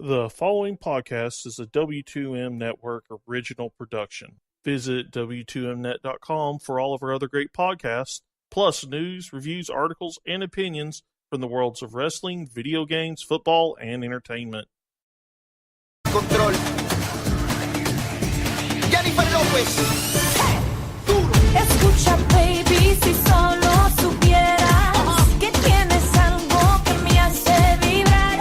The following podcast is a W2M Network original production. Visit W2Mnet.com for all of our other great podcasts, plus news, reviews, articles, and opinions from the worlds of wrestling, video games, football, and entertainment. Control. Jennifer Lopez. Duro. Escucha, baby, si solo supieras que tienes algo que me hace vibrar.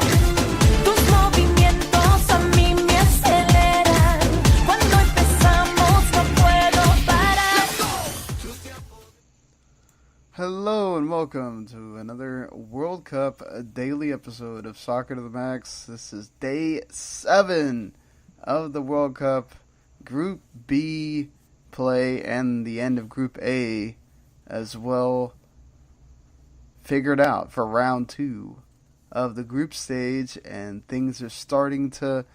Tus movimientos a mí me aceleran. Cuando empezamos no puedo parar. Hello and welcome to another World Cup daily episode of Soccer to the Max. This is day 7 of the World Cup Group B play and the end of Group A as well figured out for round 2 of the group stage, and things are starting to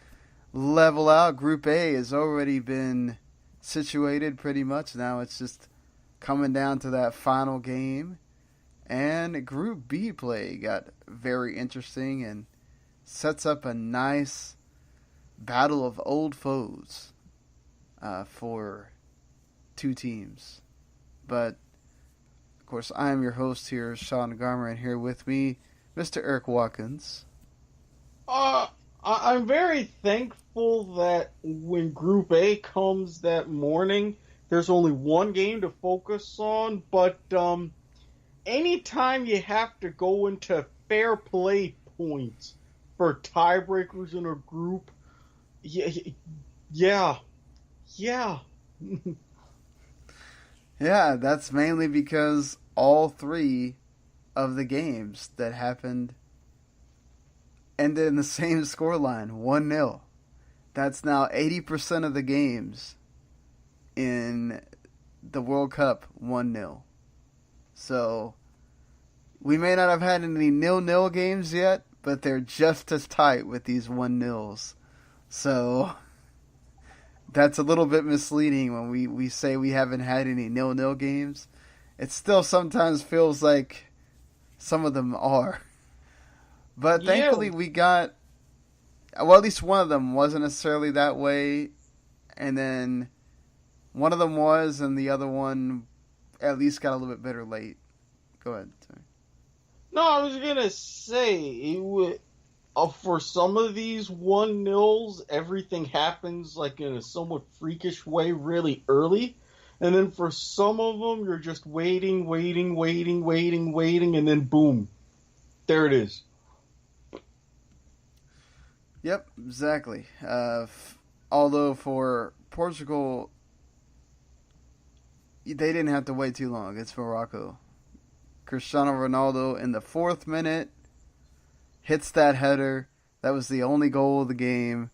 level out. Group A has already been situated pretty much. Now it's just coming down to that final game. And Group B play got very interesting and sets up a nice battle of old foes for two teams. But, of course, I am your host here, Sean Garmer, and here with me, Mr. Erik Watkins. I'm very thankful that when Group A comes that morning, there's only one game to focus on, but anytime you have to go into fair play points for tiebreakers in a group, yeah. Yeah, that's mainly because all 3 of the games that happened ended in the same scoreline, 1-0. That's now 80% of the games in the World Cup 1-0. So, we may not have had any 0-0 games yet, but they're just as tight with these 1-0s. So, that's a little bit misleading when we say we haven't had any 0-0 games. It still sometimes feels like some of them are. But thankfully we got, well, at least one of them wasn't necessarily that way, and then one of them was, and the other one at least got a little bit better late. Go ahead. Sorry. No, I was gonna say for some of these 1-0s, everything happens like in a somewhat freakish way really early, and then for some of them, you're just waiting, and then boom, there it is. Yep, exactly. Although for Portugal, they didn't have to wait too long. It's Morocco. Cristiano Ronaldo in the 4th minute hits that header. That was the only goal of the game.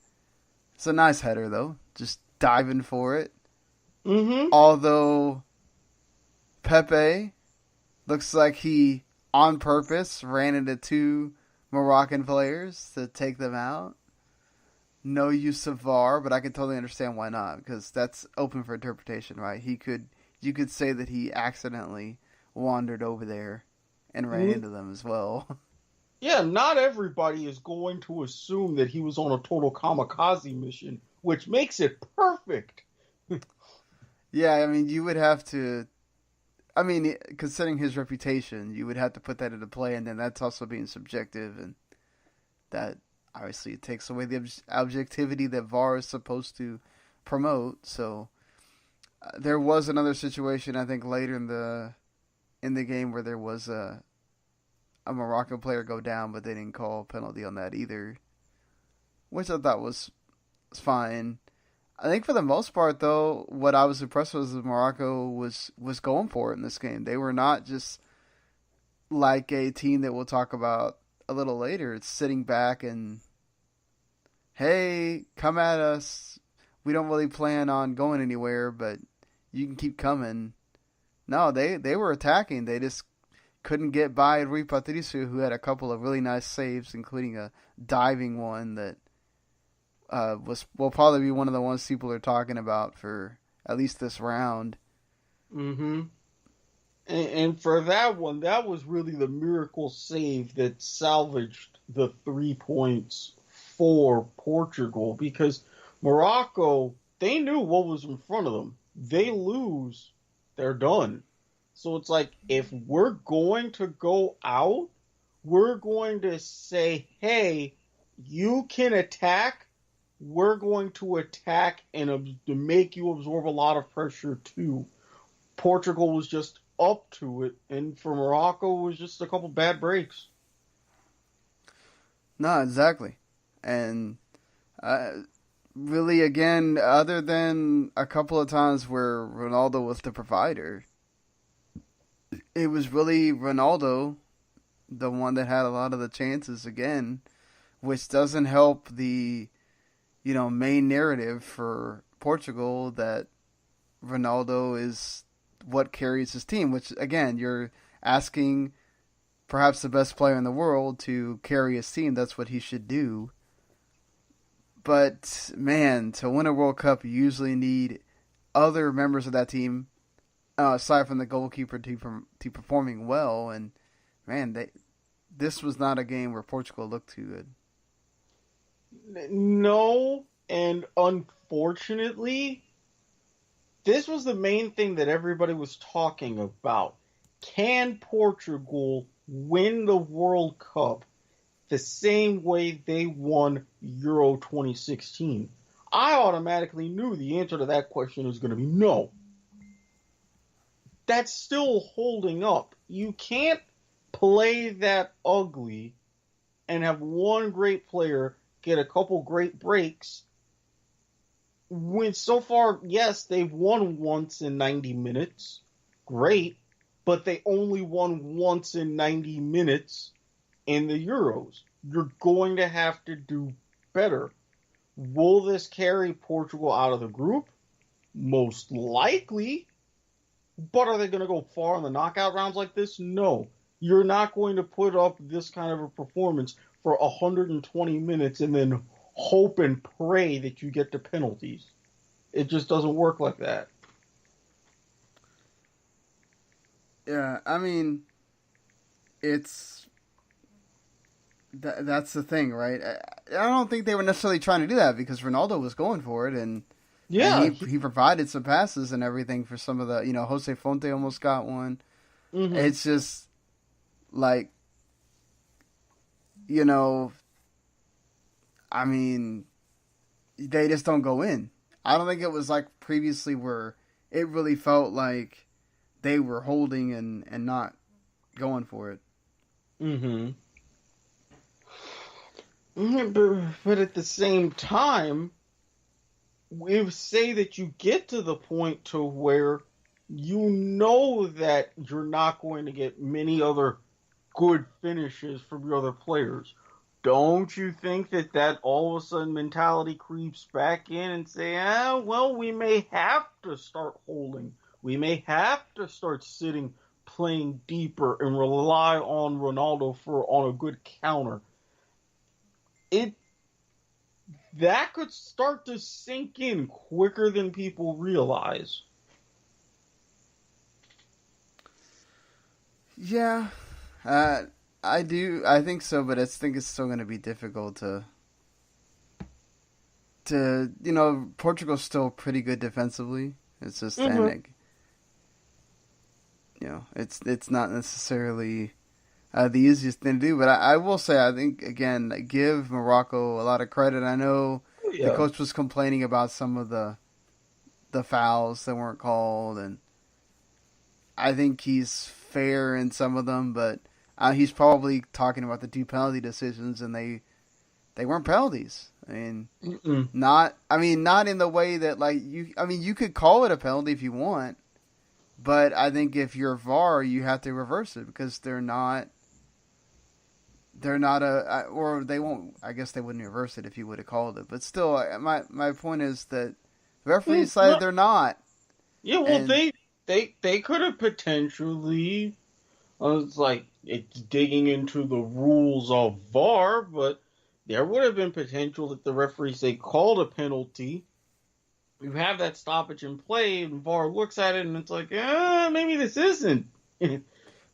It's a nice header, though. Just diving for it. Mm-hmm. Although Pepe looks like he, on purpose, ran into 2 Moroccan players to take them out. No use of VAR, but I can totally understand why not, because that's open for interpretation, right? You could say that he accidentally wandered over there and ran into them as well. Yeah, not everybody is going to assume that he was on a total kamikaze mission, which makes it perfect. Yeah, I mean, you would have to, considering his reputation, you would have to put that into play, and then that's also being subjective, and that obviously takes away the objectivity that VAR is supposed to promote. So there was another situation, I think, later in the game where there was a Moroccan player go down, but they didn't call a penalty on that either, which I thought was fine. I think for the most part, though, what I was impressed with was that Morocco was going for it in this game. They were not just like a team that we'll talk about a little later. It's sitting back and, hey, come at us. We don't really plan on going anywhere, but you can keep coming. No, they were attacking. They just couldn't get by Rui Patricio, who had a couple of really nice saves, including a diving one that will probably be one of the ones people are talking about for at least this round. Mm-hmm. And for that one, that was really the miracle save that salvaged the 3 points for Portugal because Morocco, they knew what was in front of them. They lose, they're done. So it's like, if we're going to go out, we're going to say, hey, you can attack. We're going to attack and to make you absorb a lot of pressure too. Portugal was just up to it, and for Morocco, it was just a couple bad breaks. No, exactly. And really, again, other than a couple of times where Ronaldo was the provider, it was really Ronaldo, the one that had a lot of the chances again, which doesn't help the, main narrative for Portugal that Ronaldo is what carries his team, which, again, you're asking perhaps the best player in the world to carry his team. That's what he should do. But, man, to win a World Cup, you usually need other members of that team, aside from the goalkeeper, to performing well. And, man, this was not a game where Portugal looked too good. No, and unfortunately, this was the main thing that everybody was talking about. Can Portugal win the World Cup the same way they won Euro 2016? I automatically knew the answer to that question was going to be no. That's still holding up. You can't play that ugly and have one great player get a couple great breaks when so far, yes, they've won once in 90 minutes. Great. But they only won once in 90 minutes in the Euros. You're going to have to do better. Will this carry Portugal out of the group? Most likely. But are they going to go far in the knockout rounds like this? No. You're not going to put up this kind of a performance for 120 minutes and then hope and pray that you get the penalties. It just doesn't work like that. Yeah, I mean, it's that's the thing, right? I don't think they were necessarily trying to do that because Ronaldo was going for it, and he provided some passes and everything for some of the, Jose Fonte almost got one. Mm-hmm. It's just like, I mean, they just don't go in. I don't think it was like previously where it really felt like they were holding and not going for it. Mm-hmm. But at the same time, we say that you get to the point to where you know that you're not going to get many other good finishes from your other players. Don't you think that all of a sudden mentality creeps back in and say, well, we may have to start holding. We may have to start sitting, playing deeper, and rely on Ronaldo on a good counter. That could start to sink in quicker than people realize. Yeah, I do. I think so, but I think it's still going to be difficult to Portugal's still pretty good defensively. It's just it's not necessarily the easiest thing to do. But I will say, I think again, give Morocco a lot of credit. I know the coach was complaining about some of the fouls that weren't called, and I think he's fair in some of them, but he's probably talking about the two penalty decisions, and they weren't penalties. I mean, not in the way that you could call it a penalty if you want, but I think if you're VAR, you have to reverse it because they're not or they won't. I guess they wouldn't reverse it if you would have called it, but still, my point is that the referee decided they're not. Yeah, well, they could have potentially. It's digging into the rules of VAR, but there would have been potential that the referees called a penalty. You have that stoppage in play, and VAR looks at it, and it's like, maybe this isn't.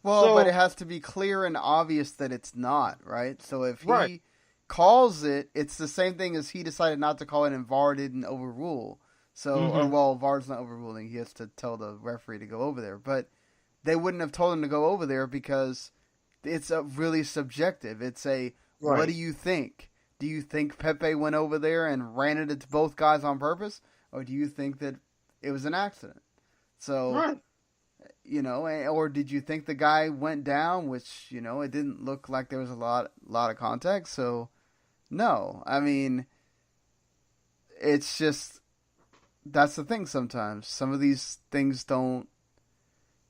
Well, but it has to be clear and obvious that it's not, right? So if calls it, it's the same thing as he decided not to call it and VAR didn't overrule. So, VAR's not overruling. He has to tell the referee to go over there. But they wouldn't have told him to go over there because it's a really subjective. It's a, what do you think? Do you think Pepe went over there and ran it into both guys on purpose? Or do you think that it was an accident? So, or did you think the guy went down, which, it didn't look like there was a lot of contact. So, no. I mean, it's just, that's the thing sometimes. Some of these things don't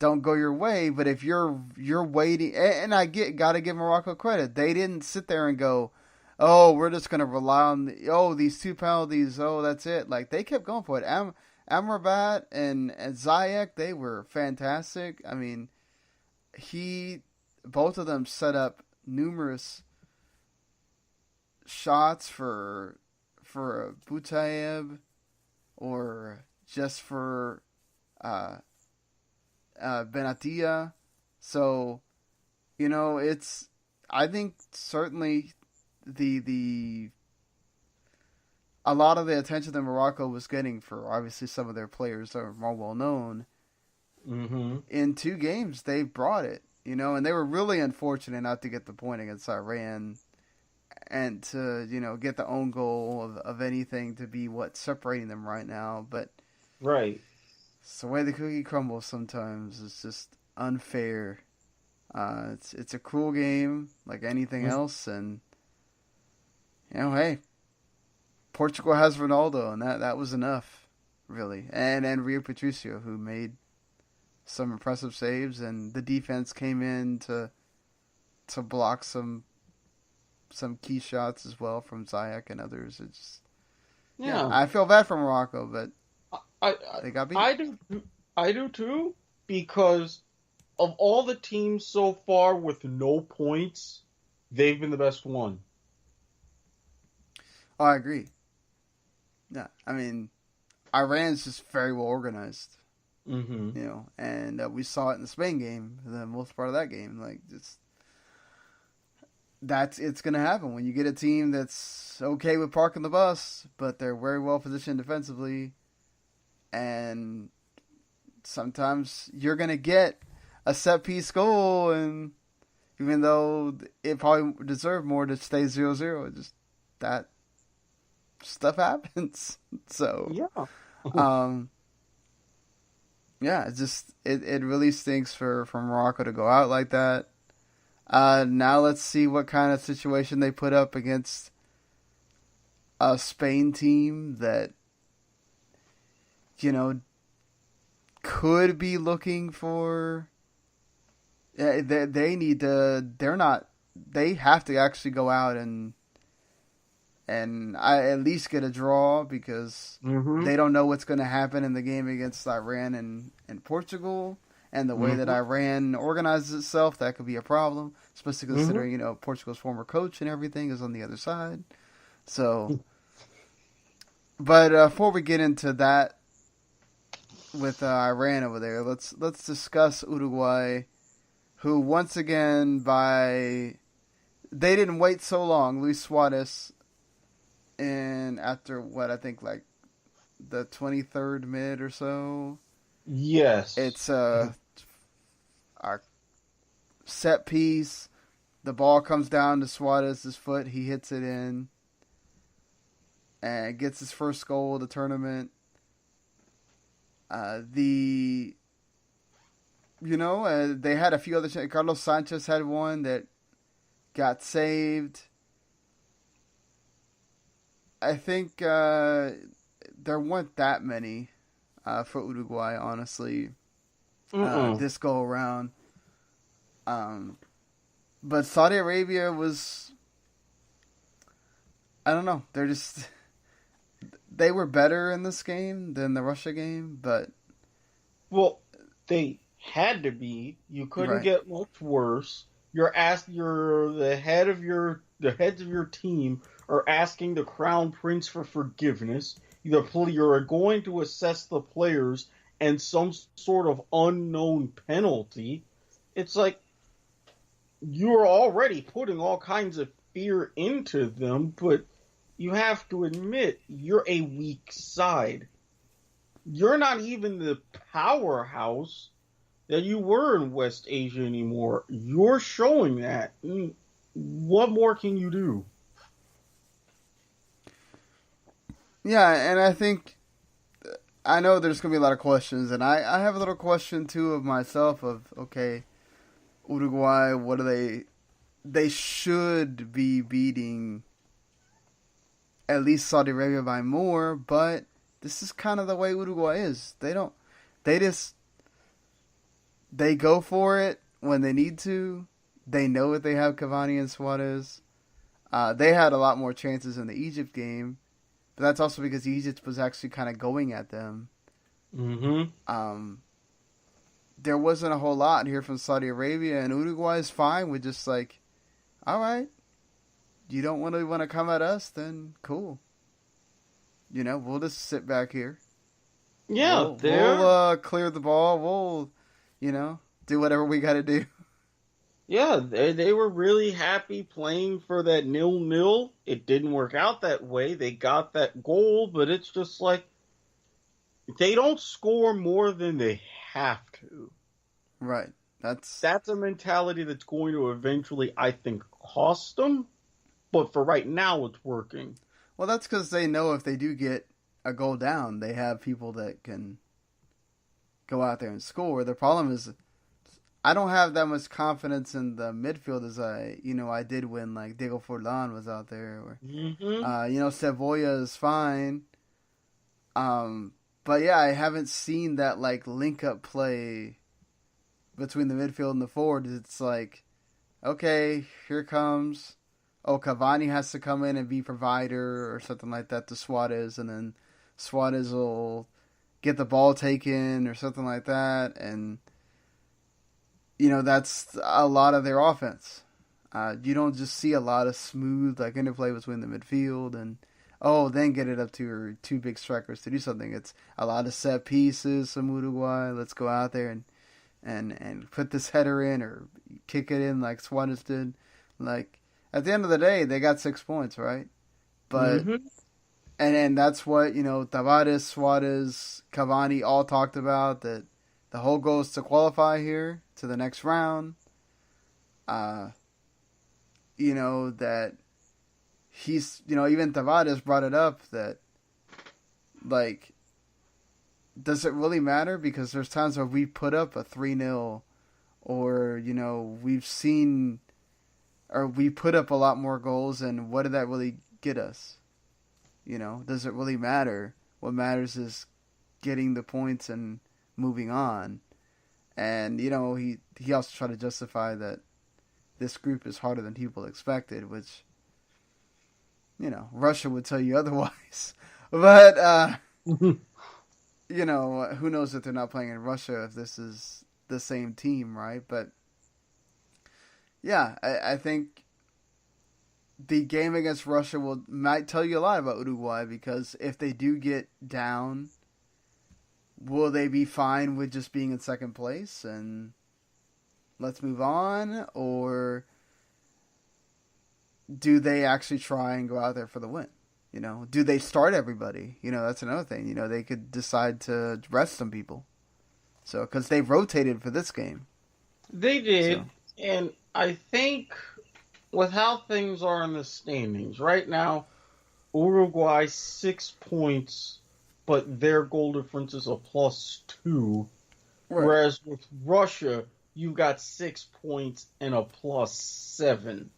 go your way, but if you're waiting, and gotta give Morocco credit. They didn't sit there and go, oh, we're just going to rely on these 2 penalties. Oh, that's it. Like, they kept going for it. Amrabat and Ziyech, they were fantastic. I mean, both of them set up numerous shots for Boutaïeb or just for Benatia. So, I think certainly a lot of the attention that Morocco was getting for obviously some of their players that are more well known. In 2 games, they brought it, and they were really unfortunate not to get the point against Iran and to, get the own goal of anything to be what's separating them right now. But it's the way the cookie crumbles sometimes. It's just unfair. It's a cruel game like anything else, and hey, Portugal has Ronaldo, and that was enough, really. And Rio Patricio, who made some impressive saves, and the defense came in to block some key shots as well from Ziyech and others. It's just, I feel bad for Morocco, but they got beat. I do too, because of all the teams so far with no points, they've been the best one. Oh, I agree. Yeah, I mean, Iran's just very well organized. And we saw it in the Spain game, the most part of that game. Like, it's going to happen when you get a team that's okay with parking the bus, but they're very well positioned defensively, and sometimes you're going to get a set piece goal, and even though it probably deserved more to stay 0-0, it just that stuff happens. So it really stinks for Morocco to go out like that. Now let's see what kind of situation they put up against a Spain team that could be looking for. They need to. They have to actually go out and I at least get a draw, because they don't know what's going to happen in the game against Iran and Portugal, and the way that Iran organizes itself, that could be a problem, especially considering Portugal's former coach and everything is on the other side. So, but before we get into that with Iran over there, let's discuss Uruguay, who once again they didn't wait so long. Luis Suarez. And after what I think, like the 23rd minute or so, yes, it's our set piece. The ball comes down to Suarez's foot. He hits it in and gets his first goal of the tournament. They had a few other. Carlos Sanchez had one that got saved. I think there weren't that many for Uruguay, honestly, this go around. But Saudi Arabia was, I don't know, they were better in this game than the Russia game, but... Well, they had to be. You couldn't get much worse. The heads of your team are asking the Crown Prince for forgiveness. You're going to assess the players and some sort of unknown penalty. It's like you're already putting all kinds of fear into them, but you have to admit you're a weak side. You're not even the powerhouse that you were in West Asia anymore. You're showing that. What more can you do? Yeah, and I know there's going to be a lot of questions, and I have a little question, too, of myself of, okay, Uruguay, what do they should be beating at least Saudi Arabia by more, but this is kind of the way Uruguay is. They go for it when they need to. They know that they have Cavani and Suarez. They had a lot more chances in the Egypt game, but that's also because Egypt was actually kind of going at them. Mm-hmm. There wasn't a whole lot here from Saudi Arabia, and Uruguay is fine with just like, all right, you don't want to come at us, then cool. We'll just sit back here. Yeah, we'll clear the ball. We'll, do whatever we got to do. Yeah, they were really happy playing for that 0-0. It didn't work out that way. They got that goal, but it's just like they don't score more than they have to. Right. That's a mentality that's going to eventually, I think, cost them. But for right now, it's working. Well, that's because they know if they do get a goal down, they have people that can go out there and score. The problem is, I don't have that much confidence in the midfield as I did when like Diego Forlan was out there. Or, Cebolla is fine. But yeah, I haven't seen that like link up play between the midfield and the forward. It's like, okay, here comes. Oh, Cavani has to come in and be provider or something like that to Suarez, and then Suarez will get the ball taken or something like that, and that's a lot of their offense. You don't just see a lot of smooth like interplay between the midfield and then get it up to your two big strikers to do something. It's a lot of set pieces from Uruguay. Let's go out there and put this header in or kick it in like Suarez did. Like, at the end of the day, they got 6 points, right? But and that's what Tavares, Suarez, Cavani all talked about, that the whole goal is to qualify here to the next round. That he's even Tavares brought it up that like, does it really matter? Because there's times where we put up a 3-0 or we've seen. Or we put up a lot more goals, and what did that really get us? Does it really matter? What matters is getting the points and moving on. And, he also tried to justify that this group is harder than people expected, which, Russia would tell you otherwise. But, who knows if they're not playing in Russia if this is the same team, right? But, yeah, I think the game against Russia might tell you a lot about Uruguay, because if they do get down, will they be fine with just being in second place and let's move on? Or do they actually try and go out there for the win? Do they start everybody? That's another thing. They could decide to rest some people. So, because they rotated for this game. They did, and I think with how things are in the standings right now, Uruguay 6 points, but their goal difference is a +2. Right. Whereas with Russia, you got 6 points and a +7.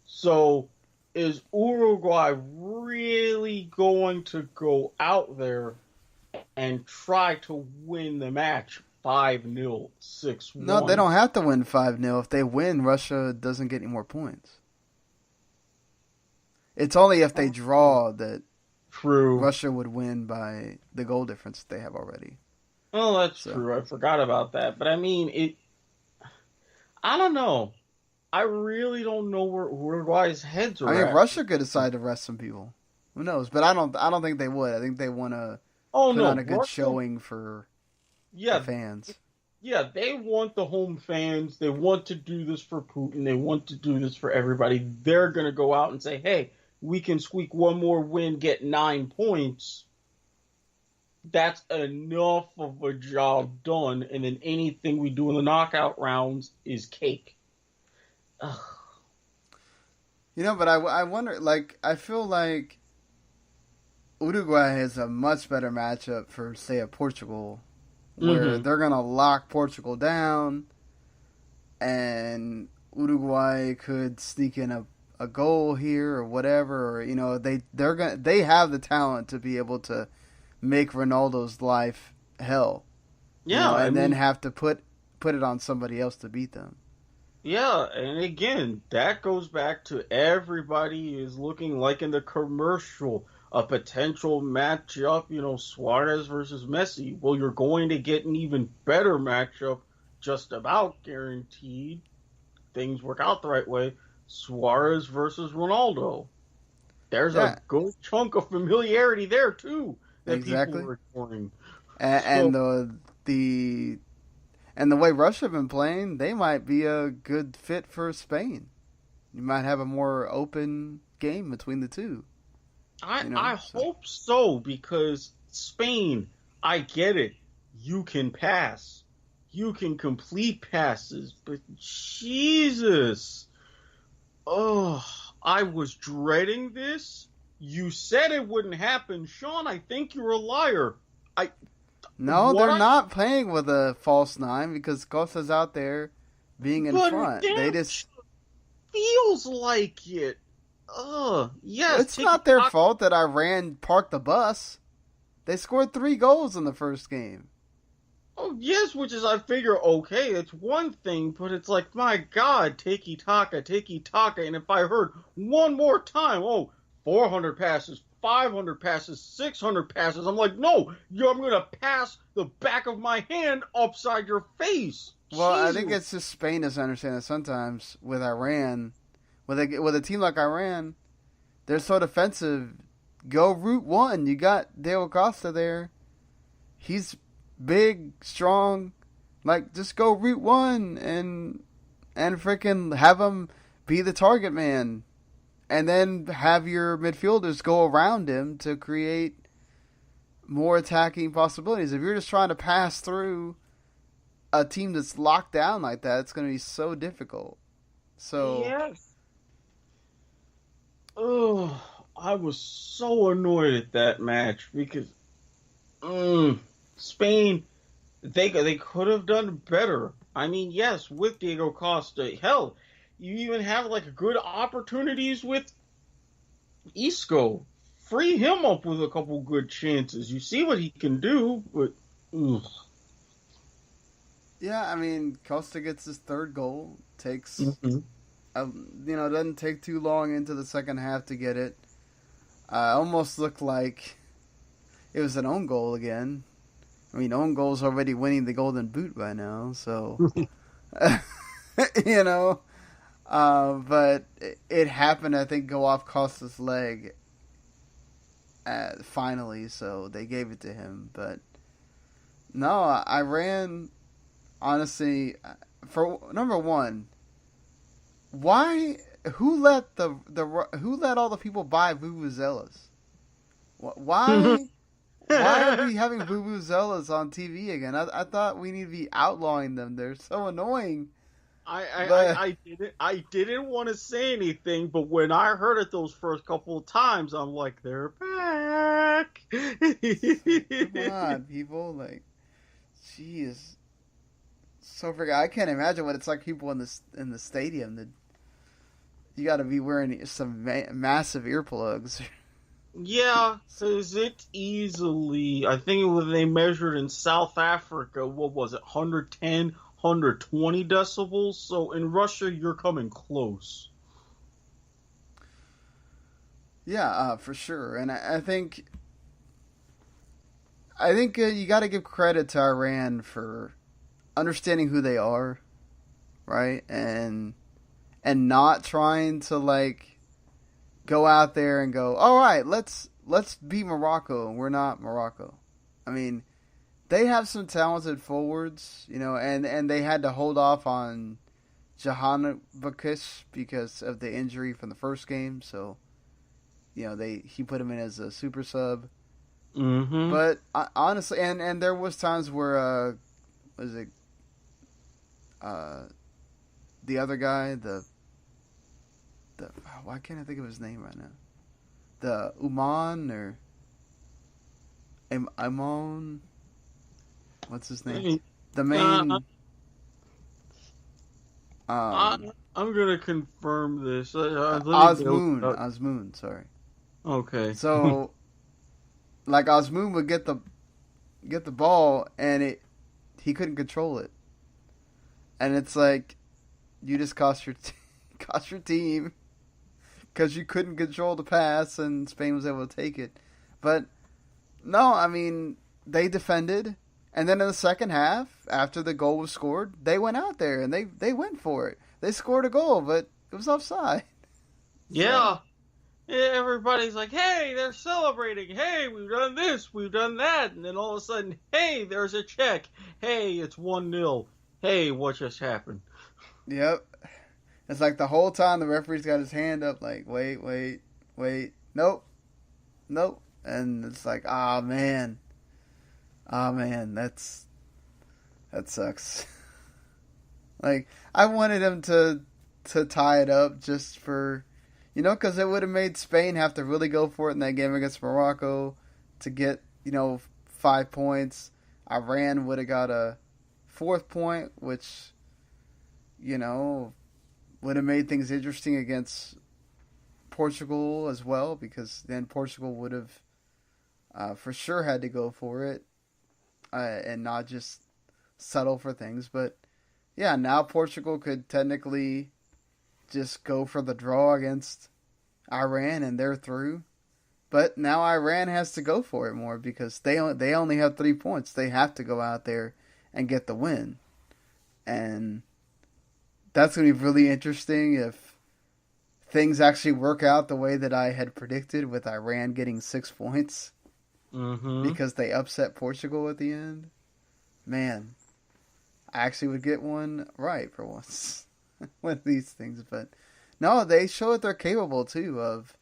So is Uruguay really going to go out there and try to win the match 5-0, 6-1? No, they don't have to win 5-0. If they win, Russia doesn't get any more points. It's only if they draw that Russia would win by the goal difference that they have already. Oh, that's true. I forgot about that. But I mean, I don't know. I really don't know where Uruguay's heads are at. Russia could decide to rest some people. Who knows? But I don't think they would. I think they want to put on a good showing for the fans. Yeah, they want the home fans. They want to do this for Putin. They want to do this for everybody. They're going to go out and say, hey, we can squeak one more win, get 9 points. That's enough of a job done. And then anything we do in the knockout rounds is cake. Ugh. You know, but I wonder, like, I feel like Uruguay has a much better matchup for, say, a Portugal, where they're going to lock Portugal down, and Uruguay could sneak in a goal here or whatever, or, you know, they have the talent to be able to make Ronaldo's life hell. Yeah, you know, and then have to put it on somebody else to beat them. Yeah, and again, that goes back to everybody is looking like in the commercial, a potential matchup, you know, Suarez versus Messi. Well, you're going to get an even better matchup, just about guaranteed. Things work out the right way. Suarez versus Ronaldo. There's a good chunk of familiarity there, too, that people are ignoring. And the way Russia have been playing, they might be a good fit for Spain. You might have a more open game between the two. I hope so, because Spain, I get it. You can pass. You can complete passes. But Jesus. Oh, I was dreading this. You said it wouldn't happen. Sean, I think you're a liar. No, they're not playing with a false 9 because Costa's out there being in front. They just feels like it. Yes. It's not their fault that Iran parked the bus. They scored 3 goals in the first game. Oh, yes, which is, I figure, okay, it's one thing, but it's like, my God, tiki-taka. And if I heard one more time, 400 passes, 500 passes, 600 passes. I'm like, no, I'm going to pass the back of my hand upside your face. Well, Jesus. I think it's just Spain doesn't understand that sometimes with Iran, with a team like Iran, they're so defensive. Go route one. You got Diego Costa there. He's big, strong. Like, just go route one and freaking have him be the target man. And then have your midfielders go around him to create more attacking possibilities. If you're just trying to pass through a team that's locked down like that, it's going to be so difficult. So yes. Oh, I was so annoyed at that match because Spain, they could have done better. I mean, yes, with Diego Costa, hell, you even have like good opportunities with Isco. Free him up with a couple good chances. You see what he can do, but yeah, I mean, Costa gets his 3rd goal. Takes doesn't take too long into the second half to get it. Almost looked like it was an own goal again. I mean, own goal's already winning the Golden Boot by now, so you know. But it happened, I think, go off Costa's leg finally, so they gave it to him. But no, Iran, honestly, for number one, who let all the people buy vuvuzelas? Why are we having vuvuzelas on TV again? I thought we need to be outlawing them. They're so annoying. I didn't want to say anything, but when I heard it those first couple of times, I'm like, they're back. Come on, people! Like, jeez, so freaking. I can't imagine what it's like. People in the stadium. You got to be wearing some massive earplugs. Yeah, because it's easily. I think when they measured in South Africa, what was it, 110, 120 decibels? So in Russia, you're coming close. Yeah, for sure. And I think you got to give credit to Iran for understanding who they are, right? And not trying to like go out there and go, all right, let's beat Morocco, and we're not Morocco. I mean, they have some talented forwards, and they had to hold off on Jahanovic because of the injury from the first game. So, he put him in as a super sub. Mm-hmm. But honestly, and there was times where was it the other guy, the why can't I think of his name right now? The Uman or Amon, what's his name? The main. I'm gonna confirm this. Osmoon, sorry. Okay. So, like Osmoon would get the ball and he couldn't control it, and it's like you just cost your team because you couldn't control the pass and Spain was able to take it. But no, I mean they defended, and then in the second half, after the goal was scored, they went out there and they went for it. They scored a goal, but it was offside. Yeah. Everybody's like, hey, they're celebrating. Hey, we've done this, we've done that. And then all of a sudden, hey, there's a check. Hey, it's 1-0. Hey, what just happened? Yep. It's like the whole time the referee's got his hand up like, wait. Nope. And it's like, man, that sucks. Like, I wanted him to tie it up just for, because it would have made Spain have to really go for it in that game against Morocco to get, 5 points. Iran would have got a 4th point, which, would have made things interesting against Portugal as well, because then Portugal would have for sure had to go for it and not just settle for things. But, yeah, now Portugal could technically just go for the draw against Iran and they're through. But now Iran has to go for it more because they only have 3 points. They have to go out there and get the win. And that's going to be really interesting if things actually work out the way that I had predicted, with Iran getting 6 points because they upset Portugal at the end. Man, I actually would get one right for once with these things. But no, they show that they're capable too of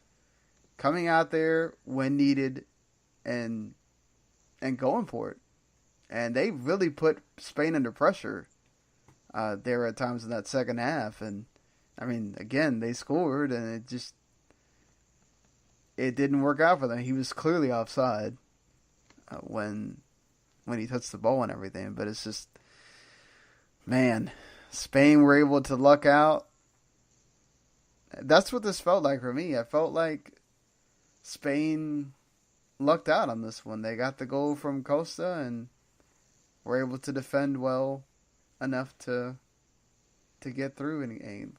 coming out there when needed and going for it. And they really put Spain under pressure there at times in that second half. And I mean, again, they scored and it didn't work out for them. He was clearly offside when he touched the ball and everything. But it's just, man, Spain were able to luck out. That's what this felt like for me. I felt like Spain lucked out on this one. They got the goal from Costa and were able to defend well enough to get through and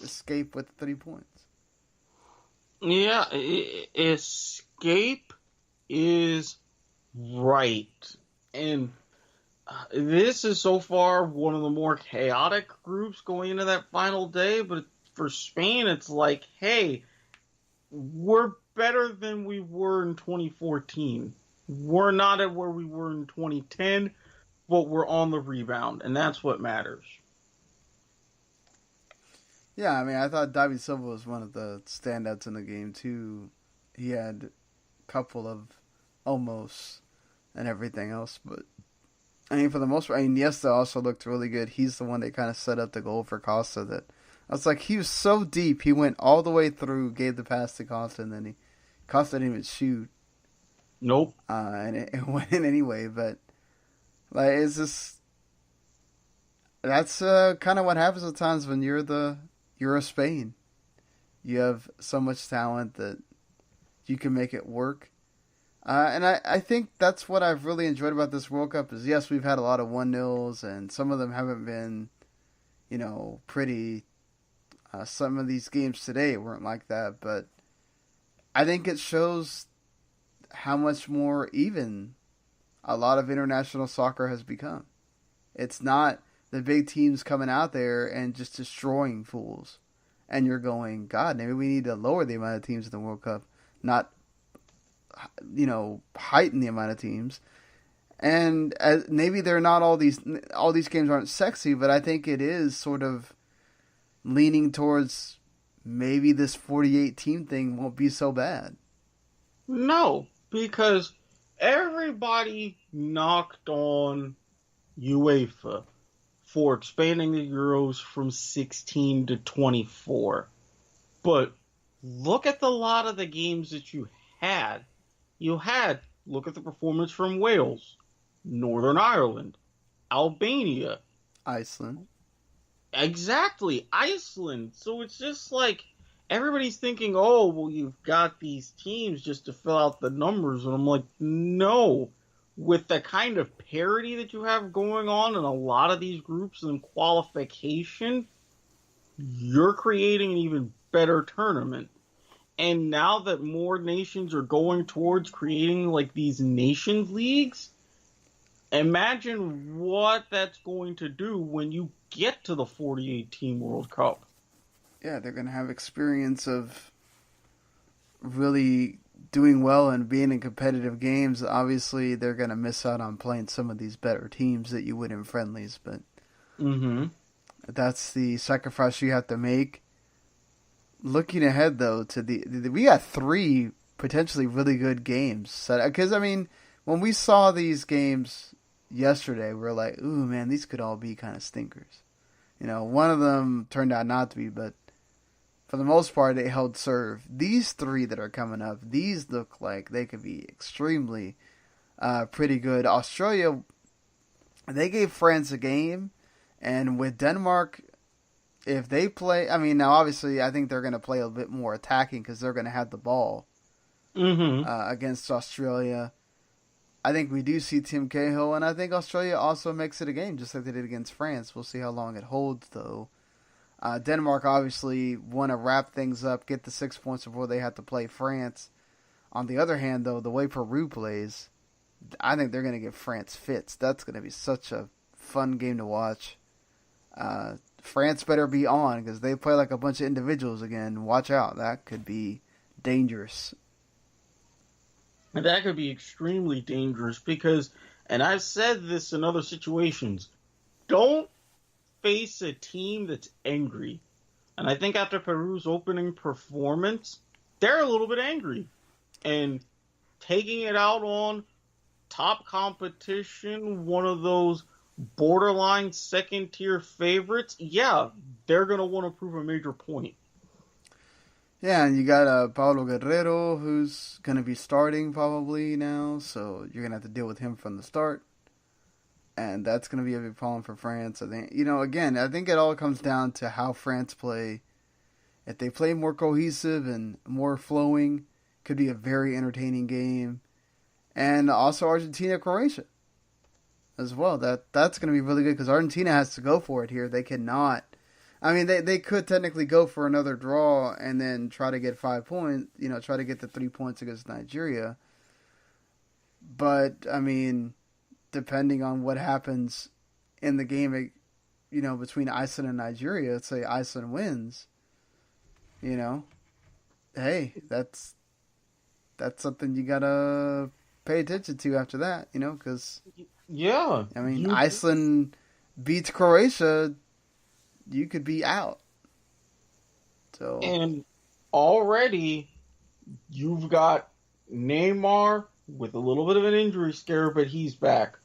escape with 3 points. Yeah, escape is right. And this is so far one of the more chaotic groups going into that final day, but for Spain, it's like, hey, we're better than we were in 2014. We're not at where we were in 2010, but we're on the rebound, and that's what matters. Yeah, I mean, I thought David Silva was one of the standouts in the game, too. He had a couple of almost and everything else, but I mean, for the most part, Iniesta also looked really good. He's the one that kind of set up the goal for Costa. That I was like, he was so deep. He went all the way through, gave the pass to Costa, and then Costa didn't even shoot. Nope. And it went in anyway. But like, it's just that's kind of what happens at times when you're a Spain. You have so much talent that you can make it work. And I think that's what I've really enjoyed about this World Cup is, yes, we've had a lot of 1-0s, and some of them haven't been, pretty. Some of these games today weren't like that, but I think it shows how much more even a lot of international soccer has become. It's not the big teams coming out there and just destroying fools. And you're going, God, maybe we need to lower the amount of teams in the World Cup, not heighten the amount of teams. And maybe they're not all these games aren't sexy, but I think it is sort of leaning towards maybe this 48 team thing won't be so bad. No, because everybody knocked on UEFA for expanding the Euros from 16 to 24. But look at the lot of the games that you had. Look at the performance from Wales, Northern Ireland, Albania. Iceland. Exactly, Iceland. So it's just like everybody's thinking, oh, well, you've got these teams just to fill out the numbers. And I'm like, no. With the kind of parity that you have going on in a lot of these groups and qualification, you're creating an even better tournament. And now that more nations are going towards creating like these nations leagues, imagine what that's going to do when you get to the 48 team World Cup. Yeah, they're going to have experience of really doing well and being in competitive games. Obviously, they're going to miss out on playing some of these better teams that you would in friendlies, but that's the sacrifice you have to make. Looking ahead, though, to we got 3 potentially really good games. Because, I mean, when we saw these games yesterday, we're like, ooh, man, these could all be kind of stinkers. You know, one of them turned out not to be, but for the most part, they held serve. These 3 that are coming up, these look like they could be extremely pretty good. Australia, they gave France a game, and with Denmark, if they play, I mean, now obviously I think they're going to play a bit more attacking because they're going to have the ball against Australia. I think we do see Tim Cahill, and I think Australia also makes it a game, just like they did against France. We'll see how long it holds, though. Denmark obviously want to wrap things up, get the 6 points before they have to play France. On the other hand, though, the way Peru plays, I think they're going to give France fits. That's going to be such a fun game to watch. France better be on because they play like a bunch of individuals again. Watch out. That could be dangerous. And that could be extremely dangerous because, and I've said this in other situations, don't face a team that's angry. And I think after Peru's opening performance, they're a little bit angry. And taking it out on top competition, one of those borderline second-tier favorites, yeah, they're going to want to prove a major point. Yeah, and you got Paulo Guerrero, who's going to be starting probably now, so you're going to have to deal with him from the start. And that's going to be a big problem for France. I think, again, I think it all comes down to how France play. If they play more cohesive and more flowing, could be a very entertaining game. And also Argentina-Croatia as well. That's going to be really good because Argentina has to go for it here. They cannot. I mean, they could technically go for another draw and then try to get 5 points, try to get the 3 points against Nigeria. But, I mean, depending on what happens in the game, between Iceland and Nigeria, let's say Iceland wins, hey, that's something you got to pay attention to after that, because, yeah, I mean, Iceland beats Croatia, you could be out. So, and already you've got Neymar with a little bit of an injury scare, but he's back.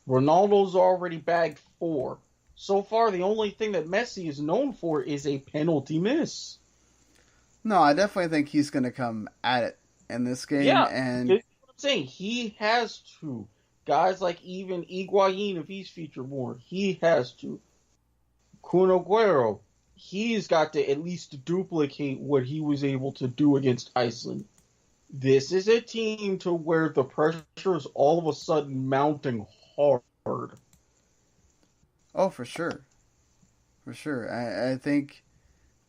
Ronaldo's already bagged 4. So far, the only thing that Messi is known for is a penalty miss. No, I definitely think he's going to come at it in this game. Yeah, and that's what I'm saying. He has to. Guys like even Higuain, if he's featured more, he has to. Kun Aguero, he's got to at least duplicate what he was able to do against Iceland. This is a team to where the pressure is all of a sudden mounting hard. Oh, for sure. For sure. I think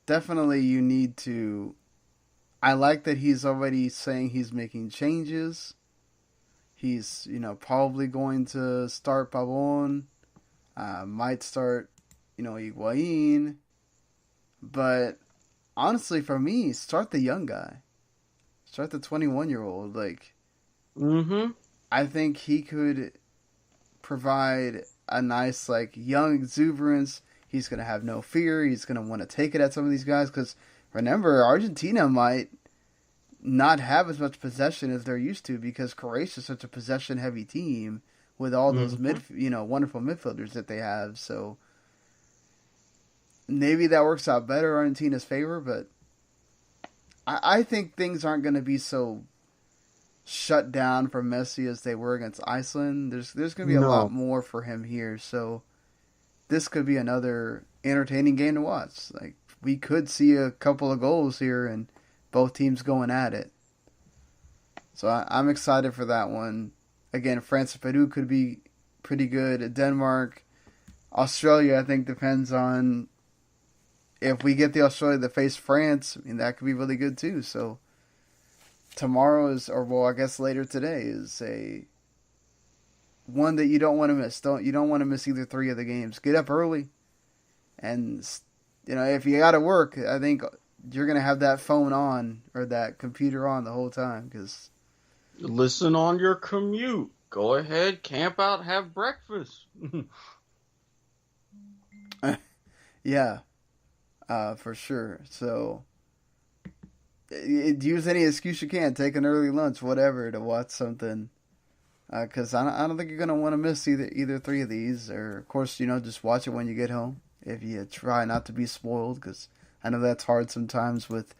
definitely you need to... I like that he's already saying he's making changes. He's, probably going to start Pavon. Might start, Higuain. But honestly, for me, start the young guy. Start the 21-year-old. I think he could provide a nice, like, young exuberance. He's going to have no fear. He's going to want to take it at some of these guys. Because, remember, Argentina might not have as much possession as they're used to because Croatia is such a possession-heavy team with all those wonderful midfielders that they have. So maybe that works out better in Argentina's favor, but I think things aren't going to be so shut down for Messi as they were against Iceland. There's going to be a lot more for him here, so this could be another entertaining game to watch. Like, we could see a couple of goals here and both teams going at it. So I'm excited for that one. Again, France and Peru could be pretty good. Denmark, Australia, I think depends on if we get the Australia to face France. I mean, that could be really good too. So tomorrow I guess later today is a one that you don't want to miss. You don't want to miss either three of the games. Get up early, and if you got to work, I think you're going to have that phone on or that computer on the whole time because listen on your commute. Go ahead, camp out, have breakfast. Yeah, for sure. So use any excuse you can. Take an early lunch, whatever, to watch something. Because I don't think you're going to want to miss either three of these. Or, of course, just watch it when you get home. If you try not to be spoiled, because I know that's hard sometimes with...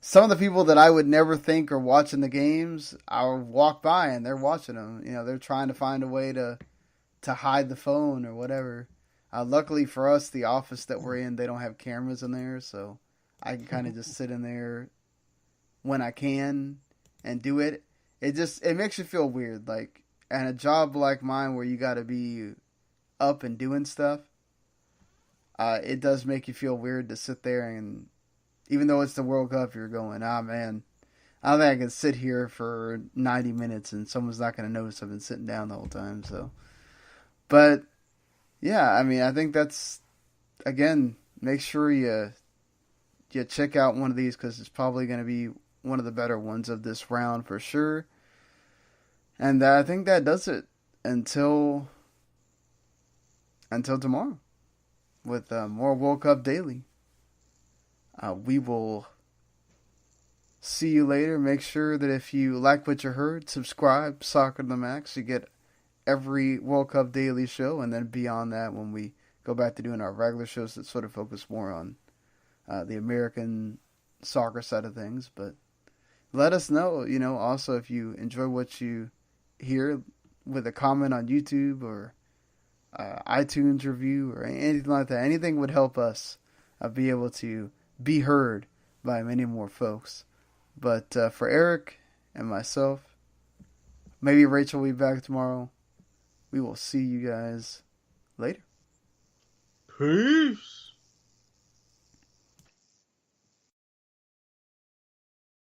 some of the people that I would never think are watching the games, I'll walk by and they're watching them. They're trying to find a way to hide the phone or whatever. Luckily for us, the office that we're in, they don't have cameras in there, so I can kind of just sit in there when I can and do it. It makes you feel weird, like, and a job like mine where you got to be up and doing stuff, it does make you feel weird to sit there and, even though it's the World Cup, you're going, man, I don't think I can sit here for 90 minutes and someone's not going to notice I've been sitting down the whole time. So, but yeah, I think that's, again, make sure you check out one of these because it's probably going to be one of the better ones of this round for sure. And I think that does it until tomorrow with more World Cup Daily. We will see you later. Make sure that if you like what you heard, subscribe, Soccer to the Max. You get every World Cup Daily show, and then beyond that, when we go back to doing our regular shows that sort of focus more on the American soccer side of things. But let us know, also if you enjoy what you hear with a comment on YouTube or iTunes review or anything like that. Anything would help us be able to be heard by many more folks. But for Eric and myself, maybe Rachel will be back tomorrow. We will see you guys later. Peace.